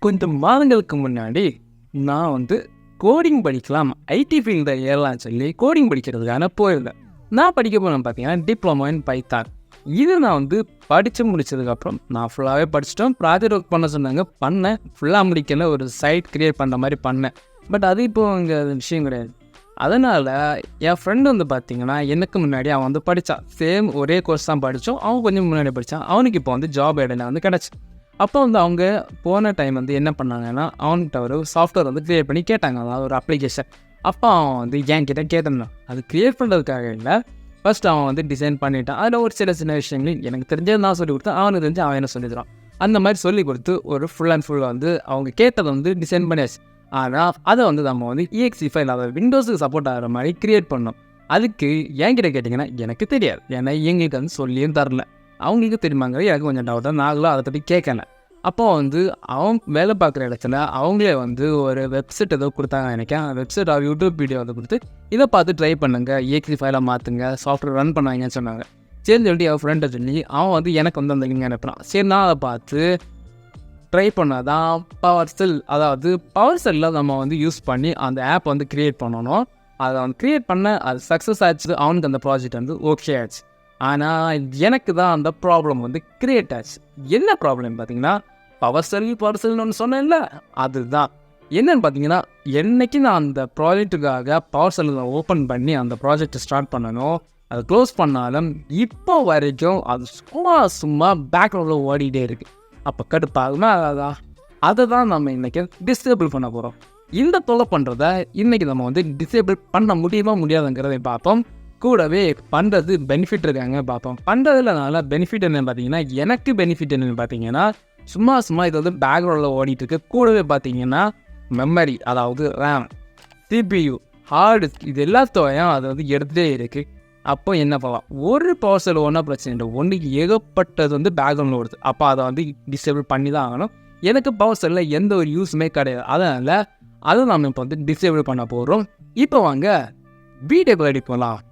கொஞ்சம் மாதங்களுக்கு முன்னாடி நான் வந்து கோடிங் படிக்கலாம், ஐடி ஃபீல்டில் ஏறலாம்னு சொல்லி கோடிங் படிக்கிறதுக்கான போயிருந்தேன். நான் படிக்க போனேன் பார்த்தீங்கன்னா டிப்ளமோ இன் பைத்தான். இது நான் வந்து படித்து முடித்ததுக்கப்புறம் நான் ஃபுல்லாகவே படிச்சிட்டோம். ப்ராஜெக்ட் ஒர்க் பண்ண சொன்னாங்க, பண்ணேன். ஃபுல்லாக முடிக்கல, ஒரு சைட் க்ரியேட் பண்ணுற மாதிரி பண்ணேன். பட் அது இப்போ இங்கே விஷயம் கிடையாது. அதனால் என் ஃப்ரெண்டு வந்து பார்த்திங்கன்னா எனக்கு முன்னாடி அவன் வந்து படித்தான். சேம் ஒரே கோர்ஸ் தான் படித்தோம். அவன் கொஞ்சம் முன்னாடி படித்தான். அவனுக்கு இப்போ வந்து ஜாப் இடையில வந்து கிடச்சி. அப்போ வந்து அவங்க போன டைம் வந்து என்ன பண்ணாங்கன்னா அவன்கிட்ட ஒரு சாஃப்ட்வேர் வந்து க்ரியேட் பண்ணி கேட்டாங்க, அதாவது ஒரு அப்ளிகேஷன். அப்போ அவன் வந்து என்கிட்ட கேட்டிருந்தான். அது க்ரியேட் பண்ணுறதுக்காக இல்லை, ஃபஸ்ட் அவன் வந்து டிசைன் பண்ணிட்டான். அதில் ஒரு சின்ன விஷயங்கள் எனக்கு தெரிஞ்சது நான் சொல்லி கொடுத்தேன், அவனுக்கு தெரிஞ்சு அவன் என்ன சொல்லிடுறான். அந்த மாதிரி சொல்லி கொடுத்து ஒரு ஃபுல் அண்ட் ஃபுல் வந்து அவங்க கேட்டதை வந்து டிசைன் பண்ணியாச்சு. ஆனால் அதை வந்து நம்ம வந்து EXE ஃபைல், அதாவது விண்டோஸுக்கு சப்போர்ட் ஆகிற மாதிரி க்ரியேட் பண்ணோம். அதுக்கு என்கிட்ட கேட்டிங்கன்னா எனக்கு தெரியாது, ஏன்னா எங்களுக்கு வந்து சொல்லியும் தரல. அவங்களுக்கு தெரியுமாங்கிறது எனக்கு கொஞ்சம் டவுட்டாக, நாங்களும் அதை பற்றி கேட்கல. அப்போ வந்து அவன் வேலை பார்க்குற இடத்துல அவங்களே வந்து ஒரு வெப்சைட் ஏதோ கொடுத்தாங்க. எனக்கு அந்த வெப்சைட் யூடியூப் வீடியோ வந்து கொடுத்து இதை பார்த்து ட்ரை பண்ணுங்க, EXE ஃபைலாக மாற்றுங்க, சாஃப்ட்வேர் ரன் பண்ணாங்கன்னு சொன்னாங்க. சரின்னு சொல்லிட்டு அவன் ஃப்ரெண்டை சொல்லி அவன் வந்து எனக்கு வந்து அந்த லிங்க் அனுப்புகிறான். சரி, நான் அதை பார்த்து ட்ரை பண்ணாதான் பவர்செல், அதாவது பவர்செல்லில் நம்ம வந்து யூஸ் பண்ணி அந்த ஆப் வந்து க்ரியேட் பண்ணணும். அதை வந்து க்ரியேட் பண்ண அது சக்ஸஸ் ஆச்சு. அவனுக்கு அந்த ப்ராஜெக்ட் வந்து ஓகே ஆச்சு. ஆனால் எனக்கு தான் அந்த ப்ராப்ளம் வந்து க்ரியேட் ஆச்சு. என்ன ப்ராப்ளம் பார்த்தீங்கன்னா, பவர்செல்னு ஒன்று சொன்னேன்ல, அதுதான் என்னென்னு பார்த்தீங்கன்னா, என்றைக்கு நான் அந்த ப்ராஜெக்ட்டுக்காக பவர்செல்லில் ஓப்பன் பண்ணி அந்த ப்ராஜெக்டை ஸ்டார்ட் பண்ணணும், அதை க்ளோஸ் பண்ணாலும் இப்போ வரைக்கும் அது சும்மா பேக்ரவுண்டில் ஓடிக்கிட்டே இருக்குது. அப்போ கடுப்பாகுமா? அதை தான் நம்ம இன்றைக்கி டிசேபிள் பண்ண போகிறோம். இந்த தொலை பண்ணுறத இன்றைக்கி நம்ம வந்து டிசேபிள் பண்ண முடியுமா முடியாதுங்கிறதை பார்ப்போம். கூடவே பண்ணுறது பெனிஃபிட் இருக்காங்க பார்ப்போம். பண்ணுறதுலனால பெனிஃபிட் என்னென்னு பார்த்தீங்கன்னா, எனக்கு பெனிஃபிட் என்னென்னு பார்த்தீங்கன்னா, சும்மா இது வந்து பேக்ரவுண்டில் ஓடிட்டுருக்கு. கூடவே பார்த்தீங்கன்னா மெமரி, அதாவது ரேம், CPU, ஹார்டு டிஸ்க், இது எல்லாத்தையும் அது வந்து எடுத்துகிட்டே இருக்குது. அப்போ என்ன பண்ணலாம், ஒரு பவர்செல் ஒன்றா பிரச்சனை இல்லை, ஒன்றுக்கு ஏகப்பட்டது வந்து பேக்ரவுண்டில் ஓடுது. அப்போ அதை வந்து டிசேபிள் பண்ணி தான் ஆகணும். எனக்கு பவர்செல்லில் எந்த ஒரு யூஸுமே கிடையாது. அதனால் அதை நம்ம இப்போ வந்து டிசேபிள் பண்ண போகிறோம். இப்போ வாங்க வீடியோ ரெடி பண்ணலாம்.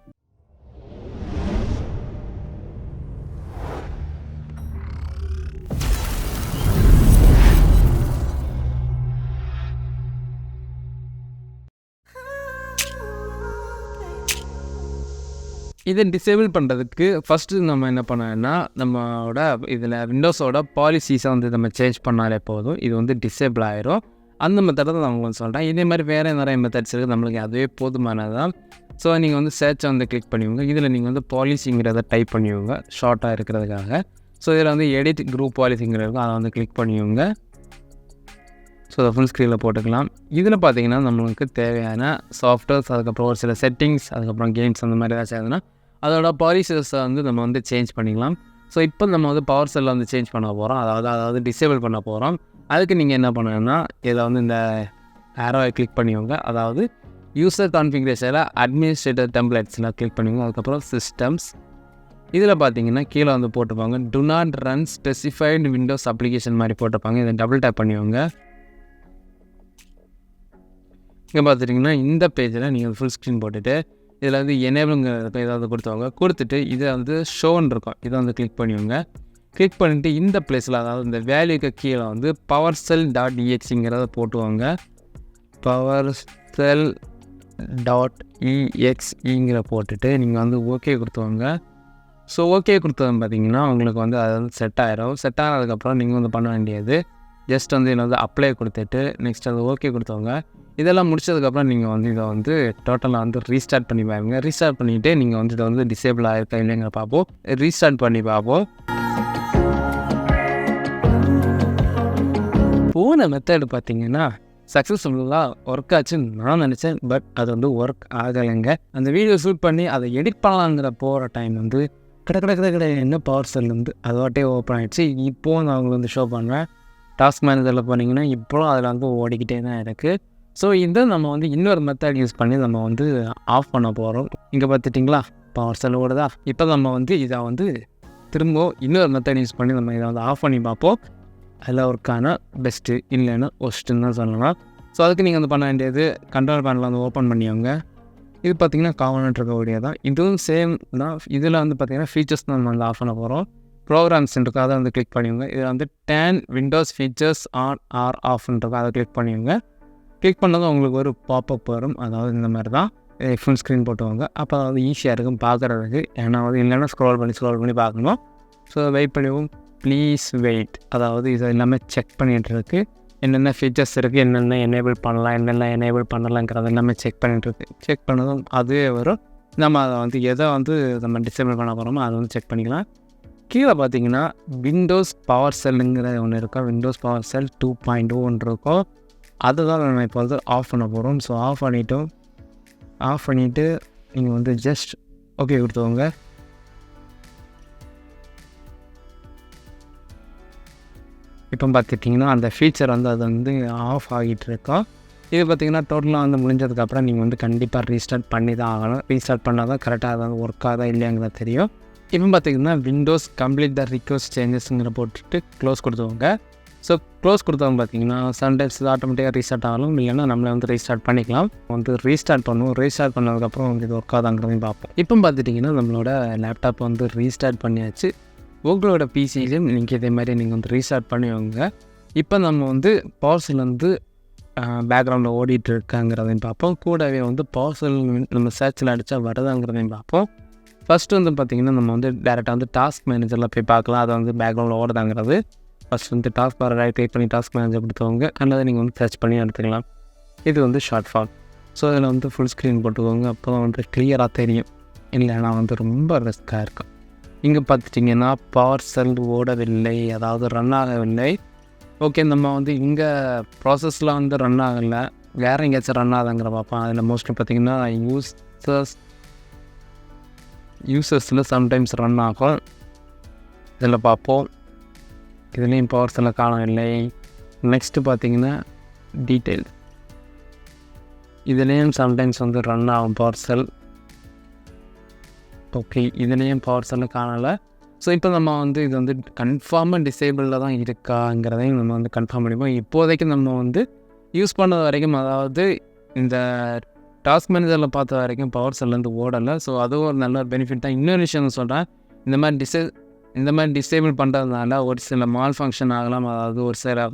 இதை டிசேபிள் பண்ணுறதுக்கு ஃபஸ்ட்டு நம்ம என்ன பண்ணோன்னா, நம்மளோட இதில் விண்டோஸோட பாலிசிஸை வந்து நம்ம சேஞ்ச் பண்ணாலே போதும், இது வந்து டிசேபிள் ஆகிரும். அந்த மெத்தடை தான் நான் உங்களுக்கு சொல்கிறேன். இதே மாதிரி வேறு நிறைய மெத்தட்ஸ் இருக்குது, நம்மளுக்கு அதுவே போதுமானதான். ஸோ நீங்கள் வந்து சர்ச்சை வந்து கிளிக் பண்ணிவிங்க. இதில் நீங்கள் வந்து பாலிசிங்கிறத டைப் பண்ணிவிங்க ஷார்ட்டாக இருக்கிறதுக்காக. ஸோ இதில் வந்து எடிட் குரூப் பாலிசிங்கிறது அதை வந்து கிளிக் பண்ணிவிங்க. ஸோ அதை ஃபுல் ஸ்க்ரீனில் போட்டுக்கலாம். இதில் பார்த்தீங்கன்னா நம்மளுக்கு தேவையான சாஃப்ட்வேர்ஸ், அதுக்கப்புறம் ஒரு சில செட்டிங்ஸ், அதுக்கப்புறம் கேம்ஸ் அந்த மாதிரி ஏதாச்சும் ஆகுதுன்னா அதோட பாலிசிஸை வந்து நம்ம வந்து சேஞ்ச் பண்ணிக்கலாம். ஸோ இப்போ நம்ம வந்து பவர்செல்லில் வந்து சேஞ்ச் பண்ண போகிறோம், அதாவது டிசேபிள் பண்ண போகிறோம். அதுக்கு நீங்கள் என்ன பண்ணணும்னா, இதில் வந்து இந்த ஆரோவை கிளிக் பண்ணிவிங்க. அதாவது யூசர் கான்ஃபிகரேஷனில் அட்மினிஸ்ட்ரேட்டர் டெம்ப்ளேட்ஸில் கிளிக் பண்ணிவிங்க. அதுக்கப்புறம் சிஸ்டம்ஸ், இதில் பார்த்தீங்கன்னா கீழே வந்து போட்டுப்பாங்க to not run specified Windows application மாதிரி போட்டுப்பாங்க. இதை டபுள் டேப் பண்ணிவிங்க. இங்கே பார்த்துட்டிங்கன்னா இந்த பேஜில் நீங்கள் ஃபுல் ஸ்க்ரீன் போட்டுட்டு இதில் வந்து எனேபிளுங்கிறதுக்கு ஏதாவது கொடுத்துட்டு இதை வந்து ஷோன்னு இருக்கும், இதை வந்து கிளிக் பண்ணிவிங்க. கிளிக் பண்ணிவிட்டு இந்த பிளேஸில், அதாவது இந்த வேல்யூக்கு கீழே வந்து powershell.exeங்கிறத போட்டுவாங்க. powershell.exe போட்டுட்டு நீங்கள் வந்து ஓகே கொடுத்துவாங்க. ஸோ ஓகே கொடுத்தது பார்த்தீங்கன்னா உங்களுக்கு வந்து அது வந்து செட் ஆகிடும். செட் ஆனதுக்கப்புறம் நீங்கள் வந்து பண்ண வேண்டியது ஜஸ்ட் வந்து இதில் வந்து அப்ளை கொடுத்துட்டு நெக்ஸ்ட் அது ஓகே கொடுத்தவங்க. இதெல்லாம் முடிச்சதுக்கப்புறம் நீங்கள் வந்து இதை வந்து டோட்டலாக வந்து ரீஸ்டார்ட் பண்ணி பாருங்க. ரீஸ்டார்ட் பண்ணிவிட்டு நீங்கள் வந்து இதை வந்து டிசேபிள் ஆகிருக்கா இல்லைங்கிற பார்ப்போம். ரீஸ்டார்ட் பண்ணி பார்ப்போம். போன மெத்தடு பார்த்தீங்கன்னா சக்ஸஸ்ஃபுல்லாக ஒர்க் ஆச்சுன்னு நான் நினச்சேன். பட் அது வந்து ஒர்க் ஆகலைங்க. அந்த வீடியோ ஷூட் பண்ணி அதை எடிட் பண்ணலாங்கிற போகிற டைம் வந்து கடை என்ன பவர்செல் வந்து அதோட்டே ஓப்பன் ஆகிடுச்சு. இப்போது நான் அவங்களுக்கு வந்து ஷோ பண்ணுறேன். டாஸ்க் மேனேஜரில் போனீங்கன்னா இப்போவும் அதில் வந்து ஓடிக்கிட்டே தான் இருக்குது. ஸோ இதை நம்ம வந்து இன்னொரு மெத்தட் யூஸ் பண்ணி நம்ம வந்து ஆஃப் பண்ண போகிறோம். இங்கே பார்த்துட்டிங்களா பவர்செல் ஓடுதா. இப்போ நம்ம வந்து இதை வந்து திரும்ப இன்னொரு மெத்தட் யூஸ் பண்ணி நம்ம இதை வந்து ஆஃப் பண்ணி பார்ப்போம். அதில் ஒர்க்கான பெஸ்ட்டு இல்லைன்னா ஒஸ்ட்டுன்னு தான் சொல்லலாம். ஸோ அதுக்கு நீங்கள் வந்து பண்ண வேண்டியது கண்ட்ரோல் பேனலில் வந்து ஓப்பன் பண்ணிக்கோங்க. இது பார்த்திங்கன்னா காமனாக இருக்கக்கூடியதான். இதுவும் சேம் தான். இதில் வந்து பார்த்திங்கன்னா ஃபீச்சர்ஸ் தான் நம்ம வந்து ஆஃப் பண்ண போகிறோம். ப்ரோக்ராம்ஸ் இருக்கும், அதை வந்து கிளிக் பண்ணிவிடுங்க. இதில் வந்து turn Windows features on or ஆஃப்ன்றக்கும் அதை கிளிக் பண்ணிவிடுங்க. கிளிக் பண்ணதும் உங்களுக்கு ஒரு பாப்அப் வரும். அதாவது இந்த மாதிரி தான் ஃபுல் ஸ்க்ரீன் போட்டுவாங்க. அப்போ அதாவது ஈஸியாக இருக்கும் பார்க்குறதுக்கு. ஏன்னா வந்து இல்லைன்னா ஸ்க்ரோல் பண்ணி பார்க்கணும். ஸோ வெயிட் பண்ணுவோம், ப்ளீஸ் வெயிட். அதாவது இது எல்லாமே செக் பண்ணிகிட்ருக்கு. என்னென்ன ஃபீச்சர்ஸ் இருக்குது, என்னென்ன எனேபிள் பண்ணலாம், என்னென்ன எனேபிள் பண்ணலாங்கிறது எல்லாமே செக் பண்ணிகிட்ருக்கு. செக் பண்ணதும் அதுவே வரும். நம்ம அதை வந்து எதை வந்து நம்ம டிசேபிள் பண்ண போகிறோமோ அதை வந்து செக் பண்ணிக்கலாம். கீழே பார்த்தீங்கன்னா விண்டோஸ் பவர் செல்லுங்கிற ஒன்று இருக்கும். விண்டோஸ் பவர் செல் 2.0 இருக்கும். அதுதான் நம்ம இப்போ வந்து ஆஃப் பண்ண போகிறோம். ஸோ ஆஃப் பண்ணிவிட்டு நீங்கள் வந்து ஜஸ்ட் ஓகே கொடுத்துக்கோங்க. இப்போ பார்த்துட்டிங்கன்னா அந்த ஃபீச்சர் வந்து அது வந்து ஆஃப் ஆகிட்டு இருக்கோம். இது பார்த்திங்கன்னா டோட்டலாக வந்து முடிஞ்சதுக்கப்புறம் நீங்கள் வந்து கண்டிப்பாக ரீஸ்டார்ட் பண்ணி தான் ஆகணும். ரீஸ்டார்ட் பண்ணால் தான் கரெக்டாக அதாவது ஒர்க் ஆகுதா இல்லையாங்கிறத தெரியும். இப்போ பார்த்திங்கன்னா விண்டோஸ் கம்ப்ளீட் த ரிக்வெஸ்ட் சேஞ்சஸ்ங்கிற போட்டுட்டு க்ளோஸ் கொடுத்துக்கோங்க. ஸோ க்ளோஸ் கொடுத்தவங்க பார்த்தீங்கன்னா சம்டைம்ஸ் இது ஆட்டோமேட்டிக்காக ரீஸ்டார்ட் ஆகலாம், இல்லைன்னா நம்மளை வந்து ரீஸ்டார்ட் பண்ணிக்கலாம். வந்து ரீஸ்டார்ட் பண்ணுவோம். ரீஸ்டார்ட் பண்ணதுக்கப்புறம் வந்து இது ஒர்க் ஆகுதாங்கிறதையும் பார்ப்போம். இப்போ பார்த்துட்டிங்கன்னா நம்மளோட லேப்டாப் வந்து ரீஸ்டார்ட் பண்ணியாச்சு. உங்களோட பிசிலையும் நீங்கள் இதே மாதிரி நீங்கள் வந்து ரீஸ்டார்ட் பண்ணுவீங்க. இப்போ நம்ம வந்து பவர்செல் வந்து பேக்ரவுண்டில் ஓடிட்டு இருக்காங்கிறதையும் பார்ப்போம். கூடவே வந்து பவர்செல் நம்ம சர்ச்சில் அடித்தா வருதாங்கிறதையும் பார்ப்போம். ஃபஸ்ட்டு வந்து பார்த்திங்கன்னா நம்ம வந்து டேரெக்டாக வந்து டாஸ்க் மேனேஜரில் போய் பார்க்கலாம். அதை வந்து பேக்ரவுண்டில் ஓடுதாங்கிறது. ஃபஸ்ட் வந்து டாஸ்க் பார் டைப் பண்ணி டாஸ்க் மேனேஜர் கொடுத்தவங்க அல்லது நீங்கள் வந்து சர்ச் பண்ணி எடுத்துக்கலாம். இது வந்து ஷார்ட் ஃபார்ம். ஸோ இதில் வந்து ஃபுல் ஸ்க்ரீன் போட்டுக்கோங்க. அப்போ தான் வந்து கிளியராக தெரியும். இல்லைன்னா வந்து ரொம்ப ரிஸ்க்காக இருக்கும். இங்கே பார்த்துட்டிங்கன்னா பவர்செல் ஓடவில்லை, அதாவது ரன் ஆகவில்லை. ஓகே, நம்ம வந்து இங்கே ப்ராசஸில் வந்து ரன் ஆகலை, வேறு எங்கேயாச்சும் ரன் ஆகுதாங்கிற பார்ப்போம். அதில் மோஸ்ட்லி பார்த்திங்கன்னா யூசர்ஸில் சம்டைம்ஸ் ரன் ஆகும். இதில் பார்ப்போம். இதுலேயும் பவர்செல்லில் காணவில்லை. நெக்ஸ்ட்டு பார்த்திங்கன்னா டீட்டெயில், இதுலேயும் சம்டைம்ஸ் வந்து ரன் ஆகும் பவர்செல். ஓகே, இதுலேயும் பவர்செல்லில் காணலை. ஸோ இப்போ நம்ம வந்து இது வந்து கன்ஃபார்மாக டிசேபிளில் தான் இருக்காங்கிறதையும் நம்ம வந்து கன்ஃபார்ம் பண்ணிப்போம். இப்போதைக்கு நம்ம வந்து யூஸ் பண்ணது வரைக்கும், அதாவது இந்த டாஸ்க் மேனேஜரில் பார்த்த வரைக்கும் பவர்செல்லேருந்து ஓடலை. ஸோ அதுவும் ஒரு நல்ல ஒரு பெனிஃபிட் தான். இன்னொரு விஷயம் சொல்கிறேன், இந்த மாதிரி டிசேபிள் பண்ணுறதுனால ஒரு சில மால் ஃபங்க்ஷன் ஆகலாம். அதாவது ஒரு சில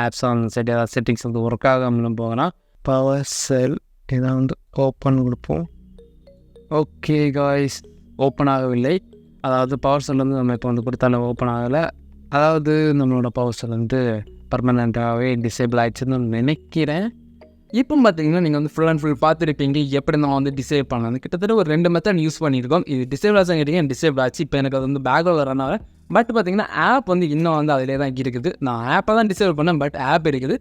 ஆப்ஸ் அந்த சைடு ஏதாவது செட்டிங்ஸ் வந்து ஒர்க் ஆகாமலும் போகலாம். பவர்செல் இதை வந்து ஓப்பன் கொடுப்போம். ஓகே காய்ஸ், ஓப்பன் ஆகவில்லை. அதாவது பவர்செல் வந்து நம்ம இப்போ வந்து கொடுத்தாலும் ஓப்பன் ஆகலை. அதாவது நம்மளோட பவர்செல் வந்து பர்மனெண்ட்டாகவே டிசேபிள் ஆகிடுச்சுன்னு நினைக்கிறேன். இப்போ பார்த்தீங்கன்னா நீங்கள் வந்து ஃபுல் அண்ட் ஃபுல் பார்த்துருப்பீங்க எப்படி நான் வந்து டிசேபிள் பண்ணலாம். கிட்டத்தட்ட ஒரு 2 மெத்தட் யூஸ் பண்ணியிருக்கோம். இது டிசேபிள் ஆச்சு கேட்டிங்க, டிசேபிள் ஆச்சு. இப்போ எனக்கு அது வந்து பேக்கில் வரனால பட் பார்த்தீங்கன்னா ஆப் வந்து இன்னும் வந்து அதிலே தான் இருக்குது. நான் ஆப்பை தான் டிசேபிள் பண்ணேன், பட் ஆப் இருக்குது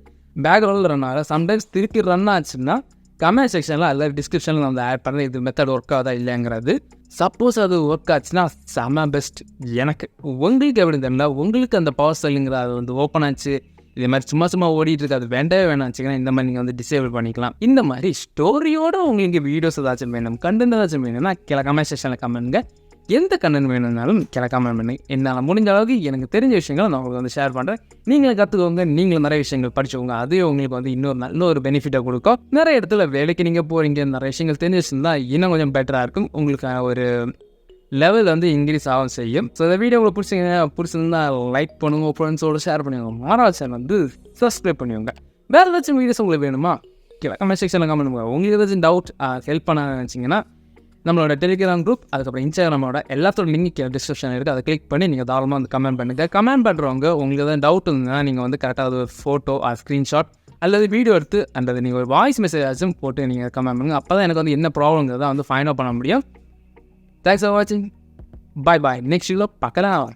பேக்ரவுண்டில் ரன் ஆகலை. சம்டைம்ஸ் திருப்பி ரன் ஆச்சுன்னா கமெண்ட் செக்ஷனில் அல்லது டிஸ்கிரிப்ஷனில் நான் வந்து ஆட் பண்ணுறேன் இது மெத்தட் ஒர்க் ஆகுதா இல்லைங்கிறது. சப்போஸ் அது ஒர்க் ஆச்சுன்னா செம பெஸ்ட். எனக்கு உங்களுக்கு எப்படி தெரியல, உங்களுக்கு அந்த பவர்செல்லுங்கிற அது வந்து ஓப்பன் ஆச்சு, இதே மாதிரி சும்மா ஓடிட்டு இருக்கு, அது வேண்டவே வேணாச்சுங்கன்னா இந்த மாதிரி நீங்கள் வந்து டிசேபிள் பண்ணிக்கலாம். இந்த மாதிரி ஸ்டோரியோட உங்களுக்கு வீடியோஸ் ஏதாச்சும் வேணும், கண்டென்ட் ஏதாச்சும் வேணும்னா கீழே கமெண்ட் செக்ஷனில் கமெண்ட்டுங்க. எந்த கண்டென்ட் வேணும்னாலும் கீழே கமெண்ட் பண்ணி என்னால் முடிஞ்ச அளவுக்கு எனக்கு தெரிஞ்ச விஷயங்களை நான் உங்களுக்கு வந்து ஷேர் பண்ணுறேன். நீங்களும் கற்றுக்கோங்க, நீங்களும் நிறைய விஷயங்கள் படிச்சுக்கோங்க. அதுவே உங்களுக்கு வந்து இன்னொரு நல்ல ஒரு பெனிஃபிட்டை கொடுக்கும். நிறைய இடத்துல வேலைக்கு நீங்கள் போகிறீங்க, நிறைய விஷயங்கள் தெரிஞ்சு வச்சுருந்தா இன்னும் கொஞ்சம் பெட்டராக இருக்கும். உங்களுக்கு ஒரு லெவல் வந்து இன்க்ரீஸ் ஆகும் செய்யும். ஸோ இந்த வீடியோ உங்களுக்கு பிடிச்சிருந்தா லைக் பண்ணுங்க, ஃப்ரெண்ட்ஸோடு ஷேர் பண்ணுவாங்க. மாறால் சேனல் வந்து சப்ஸ்கிரைப் பண்ணுவாங்க. வேறு ஏதாச்சும் வீடியோஸ் உங்களுக்கு வேணுமா கீழே கமெண்ட் செக்ஷனில் கமெண்ட் பண்ணுவாங்க. உங்களுக்கு ஏதாச்சும் டவுட் ஹெல்ப் பண்ண நினச்சிங்கன்னா நம்மளோட டெலிகிராம் குரூப், அதுக்கப்புறம் இன்ஸ்டாகிராமோட எல்லாத்தோட லிங்க் கீழே டிஸ்கிரிப்ஷன் இருக்குது. அதை கிளிக் பண்ணி நீங்கள் தாராளமாக வந்து கமெண்ட் பண்ணுங்கள். கமெண்ட் பண்ணுறவங்க உங்களுக்கு எதாவது டவுட் இருந்ததுன்னா நீங்கள் வந்து கரெக்டாக ஒரு ஃபோட்டோ ஸ்க்ரீன்ஷாட் அல்லது வீடியோ எடுத்து அல்லது நீங்கள் ஒரு வாய்ஸ் மெசேஜ் ஆச்சும் போட்டு நீங்கள் கமெண்ட் பண்ணுங்கள். அப்போ தான் எனக்கு வந்து என்ன ப்ராப்ளங்கிறத வந்து ஃபைண்ட் அவுட் பண்ண முடியும். தேங்க்ஸ் ஃபார் வாட்சிங். பாய். நெக்ஸ்ட் வீடியோவில் பார்க்கலாம்.